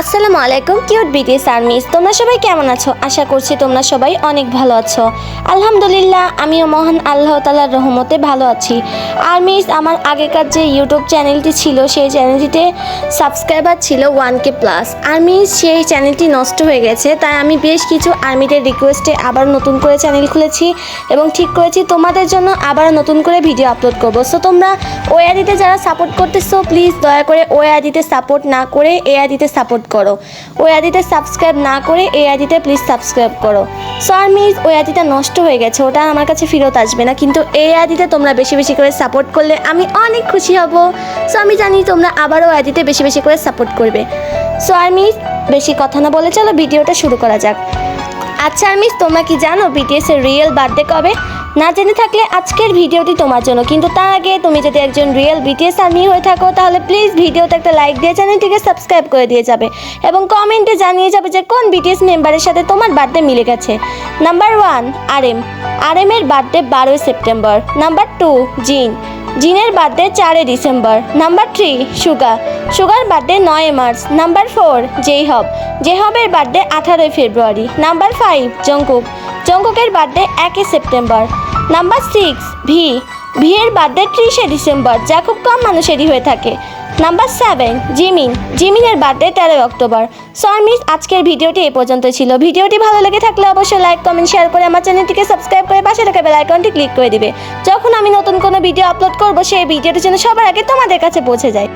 আসসালামু আলাইকুম cute BTS armies, তোমরা সবাই কেমন আছো? আশা করছি তোমরা সবাই অনেক ভালো আছো। আলহামদুলিল্লাহ, আমিও মহান আল্লাহ তাআলার রহমতে ভালো আছি। আর্মিস, আমার আগেকার যে ইউটিউব চ্যানেলটি ছিল সেই চ্যানেলটিতে সাবস্ক্রাইবার ছিল 1K প্লাস। আর্মিস, সেই চ্যানেলটি নষ্ট হয়ে গেছে, তাই আমি বেশ কিছু আর্মিদের রিকোয়েস্টে আবার নতুন করে চ্যানেল খুলেছি এবং ঠিক করেছি তোমাদের জন্য আবার নতুন করে ভিডিও আপলোড করবো। সো তোমরা ওই আইডিতে যারা সাপোর্ট করতেছো, প্লিজ দয়া করে ওই আইডিতে সাপোর্ট না করে এই আইডিতে সাপোর্ট করো। ওই আইডিতে সাবস্ক্রাইব না করে এই আইডিতে প্লিজ সাবস্ক্রাইব করো। সো আর্মিস, ওই আইডিটা নষ্ট হয়ে গেছে, ওটা আমার কাছে ফেরত আসবে না, কিন্তু এই আইডিতে তোমরা বেশি বেশি করে সাপোর্ট করলে আমি অনেক খুশি হব। সো আমি জানি তোমরা আবারও আইডিতে বেশি বেশি করে সাপোর্ট করবে। সো আর্মিস, বেশি কথা না বলে চলো ভিডিওটা শুরু করা যাক। আচ্ছা আর্মিস, তোমরা কি জানো বিটিএস এর রিয়েল বার্থডে কবে? না জেনে থাকলে আজকের ভিডিওটি তোমার জন্য, কিন্তু তার আগে তুমি যদি একজন রিয়েল বিটিএস আর্মি হয়ে থাকো তাহলে প্লিজ ভিডিওতে একটা লাইক দিয়ে চ্যানেলটিকে সাবস্ক্রাইব করে দিয়ে যাবে এবং কমেন্টে জানিয়ে যাবে যে কোন বিটিএস মেম্বারের সাথে তোমার বার্থডে মিলে গেছে। নাম্বার 1 আর এম এর বার্থডে 12 সেপ্টেম্বর। নাম্বার 2 জিনের birthday 4 December. Number 3 Suga birthday 9 March. Number 4 জেহবের বার্থডে 18 ফেব্রুয়ারি। নাম্বার 5 জঙ্কুকের বার্থডে 1 সেপ্টেম্বর। নাম্বার 6 ভি এর বার্থডে 30 ডিসেম্বর, যা খুব কম মানুষেরই হয়ে থাকে। নাম্বার 7 জিমিনের বার্থডে 13 অক্টোবর। সো আর্মিস, আজকের ভিডিওটি এই পর্যন্ত ছিল। ভিডিওটি ভালো লেগে থাকলে অবশ্যই লাইক কমেন্ট শেয়ার করে আমার চ্যানেলটিকে সাবস্ক্রাইব করে পাশে থাকা বেল আইকনটি ক্লিক করে দিবে। যখন আমি নতুন কোনো ভিডিও আপলোড করব সেই ভিডিওটি যেন সবার আগে তোমাদের কাছে পৌঁছে যায়।